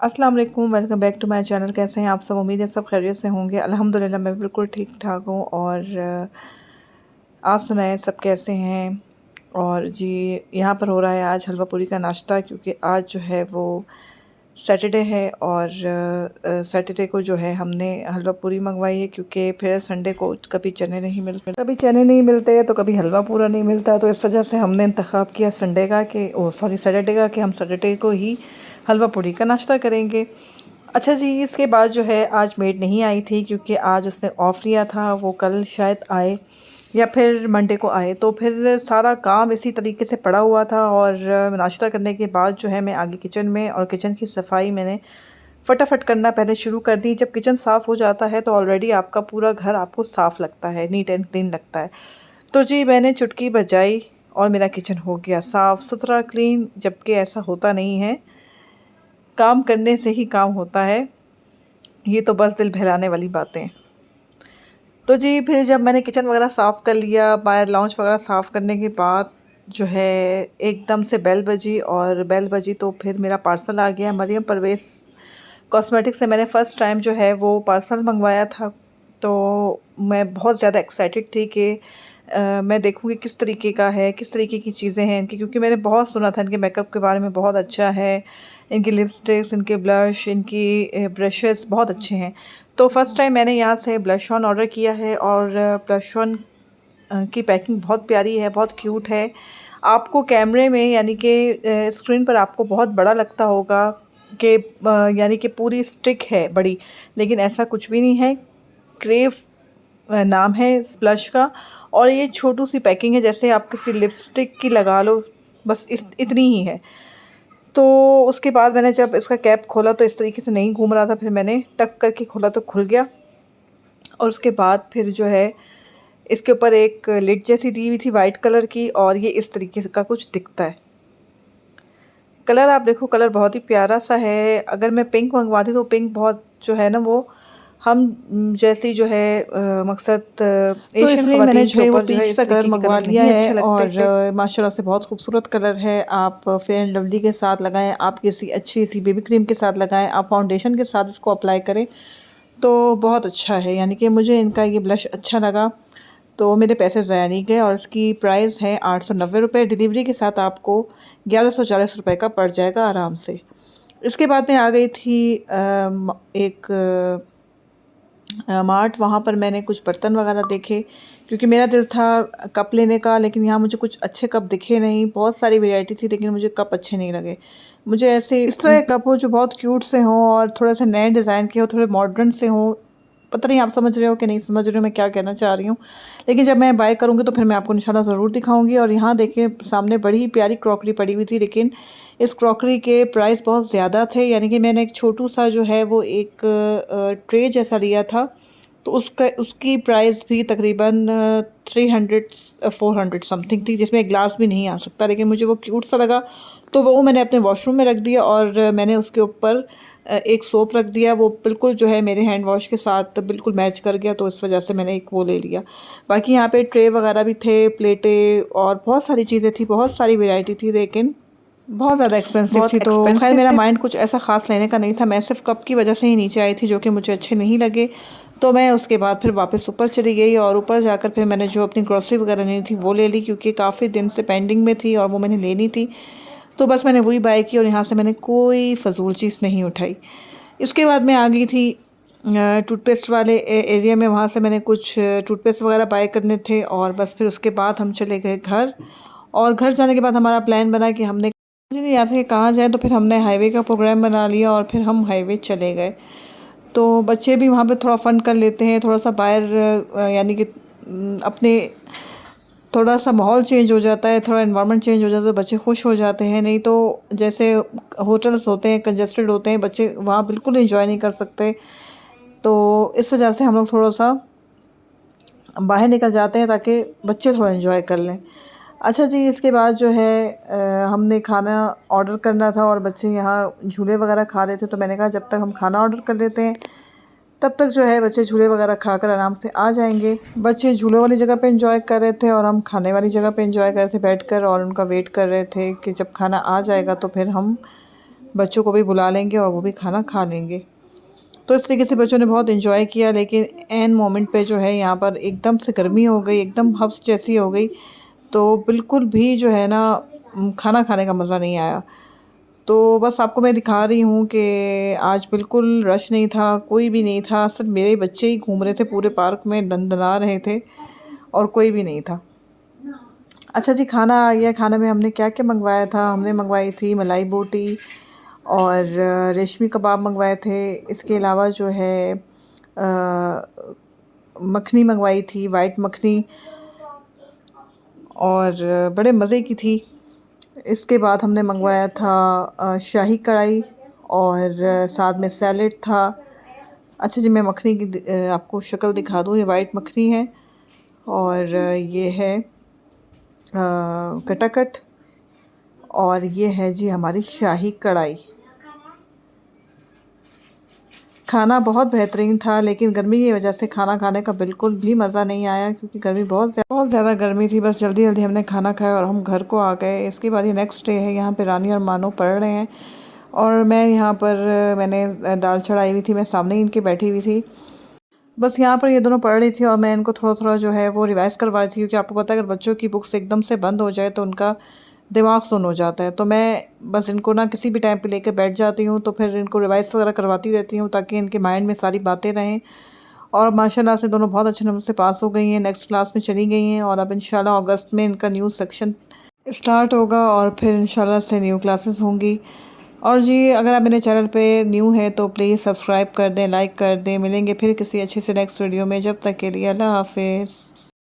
अस्सलाम वालेकुम, welcome back to my channel. कैसे हैं आप सब? उम्मीद है सब खैरियत से होंगे। अल्हम्दुलिल्लाह मैं बिल्कुल ठीक ठाक हूँ। और आप सुनाएं सब कैसे हैं? और जी, यहाँ पर हो रहा है आज हलवा पूरी का नाश्ता, क्योंकि आज जो है वो सैटरडे है। और सैटरडे को जो है हमने हलवा पूरी मंगवाई है, क्योंकि फिर संडे को कभी चने नहीं मिलते तो कभी हलवा पूरा नहीं मिलता। तो इस वजह से हमने इंतखाब किया संडे का कि सैटरडे का, कि हम सैटरडे को ही हलवा पूरी का नाश्ता करेंगे। अच्छा जी, इसके बाद जो है आज मेड नहीं आई थी, क्योंकि आज उसने ऑफ़ लिया था। वो कल शायद आए या फिर मंडे को आए। तो फिर सारा काम इसी तरीके से पड़ा हुआ था। और नाश्ता करने के बाद जो है मैं आगे किचन में, और किचन की सफाई मैंने फटाफट करना पहले शुरू कर दी। जब किचन साफ़ हो जाता है तो ऑलरेडी आपका पूरा घर आपको साफ़ लगता है, नीट एंड क्लीन लगता है। तो जी, मैंने चुटकी बजाई और मेरा किचन हो गया साफ़ सुथरा क्लीन, जबकि ऐसा होता नहीं है। काम करने से ही काम होता है, ये तो बस दिल बहलाने वाली बातें। तो जी, फिर जब मैंने किचन वगैरह साफ़ कर लिया, बाहर लाउंज वगैरह साफ़ करने के बाद जो है एकदम से बेल बजी। और बेल बजी तो फिर मेरा पार्सल आ गया। मरियम परवेज़ कॉस्मेटिक्स से मैंने फ़र्स्ट टाइम जो है वो पार्सल मंगवाया था। तो मैं बहुत ज़्यादा एक्साइटेड थी कि मैं देखूँगी किस तरीके का है, किस तरीके की चीज़ें हैं इनकी, क्योंकि मैंने बहुत सुना था इनके मेकअप के बारे में, बहुत अच्छा है। इनकी लिपस्टिक्स, इनके ब्लश, इनकी ब्रशेस बहुत अच्छे हैं। तो फ़र्स्ट टाइम मैंने यहाँ से ब्लश ऑन ऑर्डर किया है। और ब्लश ऑन की पैकिंग बहुत प्यारी है, बहुत क्यूट है। आपको कैमरे में यानी कि स्क्रीन पर आपको बहुत बड़ा लगता होगा कि यानी कि पूरी स्टिक है बड़ी, लेकिन ऐसा कुछ भी नहीं है। क्रेव नाम है इस ब्लश का। और ये छोटू सी पैकिंग है, जैसे आप किसी लिपस्टिक की लगा लो, बस इस इतनी ही है। तो उसके बाद मैंने जब इसका कैप खोला तो इस तरीके से नहीं घूम रहा था। फिर मैंने टक करके खोला तो खुल गया। और उसके बाद फिर जो है इसके ऊपर एक लिड जैसी दी हुई थी वाइट कलर की, और ये इस तरीके से का कुछ दिखता है। कलर आप देखो, कलर बहुत ही प्यारा सा है। अगर मैं पिंक मंगवाती तो पिंक बहुत जो है ना वो हम जैसी जो है मकसद तो एशियन इसलिए मैंने ख़वातीन जो के है वो ऊपर जो है पीच इस सा कलर तरीके के मंगवा कलर लिया नहीं है। अच्छे लगते। और माशाल्लाह से बहुत खूबसूरत कलर है। आप फेयर एंड लवली के साथ लगाएं, आप किसी अच्छी सी बेबी क्रीम के साथ लगाएं, आप फाउंडेशन के साथ इसको अप्लाई करें तो बहुत अच्छा है। यानी कि मुझे इनका ये ब्लश अच्छा लगा, तो मेरे पैसे ज़ाया नहीं गए। और इसकी प्राइस है 890 रुपये। डिलीवरी के साथ आपको 1140 रुपये का पड़ जाएगा आराम से। इसके बाद मैं आ गई थी एक मार्ट। वहाँ पर मैंने कुछ बर्तन वगैरह देखे, क्योंकि मेरा दिल था कप लेने का, लेकिन यहाँ मुझे कुछ अच्छे कप दिखे नहीं। बहुत सारी वैरायटी थी, लेकिन मुझे कप अच्छे नहीं लगे। मुझे ऐसे इस तरह के कप हो जो बहुत क्यूट से हों और थोड़े से नए डिज़ाइन के हो, थोड़े मॉडर्न से हों। पता नहीं आप समझ रहे हो कि नहीं समझ रहे हो मैं क्या कहना चाह रही हूँ। लेकिन जब मैं बाय करूँगी तो फिर मैं आपको इंशाल्लाह ज़रूर दिखाऊंगी। और यहाँ देखिए सामने बड़ी ही प्यारी क्रॉकरी पड़ी हुई थी, लेकिन इस क्रॉकरी के प्राइस बहुत ज़्यादा थे। यानी कि मैंने एक छोटू सा जो है वो एक ट्रे जैसा लिया था, तो उसकी प्राइस भी तकरीबन 300 400 समथिंग थी, जिसमें ग्लास भी नहीं आ सकता। लेकिन मुझे वो क्यूट सा लगा, तो वो मैंने अपने वॉशरूम में रख दिया। और मैंने उसके ऊपर एक सोप रख दिया। वो बिल्कुल जो है मेरे हैंड वॉश के साथ बिल्कुल मैच कर गया, तो इस वजह से मैंने एक वो ले लिया। बाकी यहाँ पे ट्रे वगैरह भी थे, प्लेटें और बहुत सारी चीज़ें थी, बहुत सारी वैरायटी थी, लेकिन बहुत ज़्यादा एक्सपेंसिव बहुत थी। तो खैर एक्सपेंसिव मेरा थे। माइंड कुछ ऐसा ख़ास लेने का नहीं था। मैं सिर्फ कप की वजह से ही नीचे आई थी, जो कि मुझे अच्छे नहीं लगे। तो मैं उसके बाद फिर वापस ऊपर चली गई, और ऊपर जाकर फिर मैंने जो अपनी ग्रॉसरी वगैरह लेनी थी वो ले ली, क्योंकि काफ़ी दिन से पेंडिंग में थी और वो मैंने लेनी थी। तो बस मैंने वही बाय की, और यहाँ से मैंने कोई फ़जूल चीज़ नहीं उठाई। इसके बाद मैं आ गई थी टूथपेस्ट वाले एरिया में। वहाँ से मैंने कुछ टूथपेस्ट वगैरह बाय करने थे, और बस फिर उसके बाद हम चले गए घर। और घर जाने के बाद हमारा प्लान बना कि हमने मुझे नहीं याद था कि कहाँ जाए, तो फिर हमने हाईवे का प्रोग्राम बना लिया और फिर हम हाईवे चले गए। तो बच्चे भी वहाँ पे थोड़ा फ़न कर लेते हैं, थोड़ा सा बाहर यानी कि अपने थोड़ा सा माहौल चेंज हो जाता है, थोड़ा इन्वायरमेंट चेंज हो जाता है, तो बच्चे खुश हो जाते हैं। नहीं तो जैसे होटल्स होते हैं कंजस्टेड होते हैं, बच्चे वहाँ बिल्कुल इंजॉय नहीं कर सकते। तो इस वजह से हम लोग थोड़ा सा बाहर निकल जाते हैं, ताकि बच्चे थोड़ा इन्जॉय कर लें। अच्छा जी, इसके बाद जो है हमने खाना ऑर्डर करना था, और बच्चे यहाँ झूले वगैरह खा रहे थे। तो मैंने कहा जब तक हम खाना ऑर्डर कर लेते हैं, तब तक जो है बच्चे झूले वगैरह खाकर आराम से आ जाएंगे। बच्चे झूले वाली जगह पे एंजॉय कर रहे थे, और हम खाने वाली जगह पे एंजॉय कर रहे थे बैठकर, और उनका वेट कर रहे थे कि जब खाना आ जाएगा तो फिर हम बच्चों को भी बुला लेंगे और वो भी खाना खा लेंगे। तो इस तरीके से बच्चों ने बहुत एंजॉय किया। लेकिन एन मोमेंट पे जो है यहाँ पर एकदम से गर्मी हो गई, एकदम हब्स जैसी हो गई, तो बिल्कुल भी जो है ना खाना खाने का मज़ा नहीं आया। तो बस आपको मैं दिखा रही हूँ कि आज बिल्कुल रश नहीं था, कोई भी नहीं था, सिर्फ मेरे बच्चे ही घूम रहे थे पूरे पार्क में, दंदना रहे थे और कोई भी नहीं था। अच्छा जी, खाना आ गया। खाने में हमने क्या क्या मंगवाया था, हमने मंगवाई थी मलाई बोटी और रेशमी कबाब मंगवाए थे। इसके अलावा जो है मखनी मंगवाई थी, वाइट मखनी, और बड़े मज़े की थी। इसके बाद हमने मंगवाया था शाही कढ़ाई और साथ में सैलेड था। अच्छा जी, मैं मखनी की आपको शक्ल दिखा दूँ। ये वाइट मखनी है और ये है कटाकट, और ये है जी हमारी शाही कढ़ाई। खाना बहुत बेहतरीन था, लेकिन गर्मी की वजह से खाना खाने का बिल्कुल भी मज़ा नहीं आया, क्योंकि गर्मी बहुत ज़्यादा गर्मी थी। बस जल्दी जल्दी हमने खाना खाया और हम घर को आ गए। इसके बाद ये नेक्स्ट डे है। यहाँ पे रानी और मानो पढ़ रहे हैं और मैं यहाँ पर मैंने दाल चढ़ाई हुई थी, मैं सामने ही इनके बैठी हुई थी। बस यहाँ पर ये दोनों पढ़ रही थी और मैं इनको थोड़ा थोड़ा जो है वो रिवाइज़ करवा रही थी, क्योंकि आपको पता है अगर बच्चों की बुक्स एकदम से बंद हो जाए तो उनका दिमाग सुन हो जाता है। तो मैं बस इनको ना किसी भी टाइम पे लेकर बैठ जाती हूँ, तो फिर इनको रिवाइज़ वगैरह करवाती रहती हूँ, ताकि इनके माइंड में सारी बातें रहें। और माशाल्लाह से दोनों बहुत अच्छे नंबर से पास हो गई हैं, नेक्स्ट क्लास में चली गई हैं। और अब इंशाल्लाह अगस्त में इनका न्यू सेक्शन स्टार्ट होगा और फिर इंशाल्लाह से न्यू क्लासेस होंगी। और जी, अगर आप मेरे चैनल पे न्यू हैं तो प्लीज़ सब्सक्राइब कर दें, लाइक कर दें। मिलेंगे फिर किसी अच्छे से नेक्स्ट वीडियो में। जब तक के लिए अल्लाह हाफ़िज़।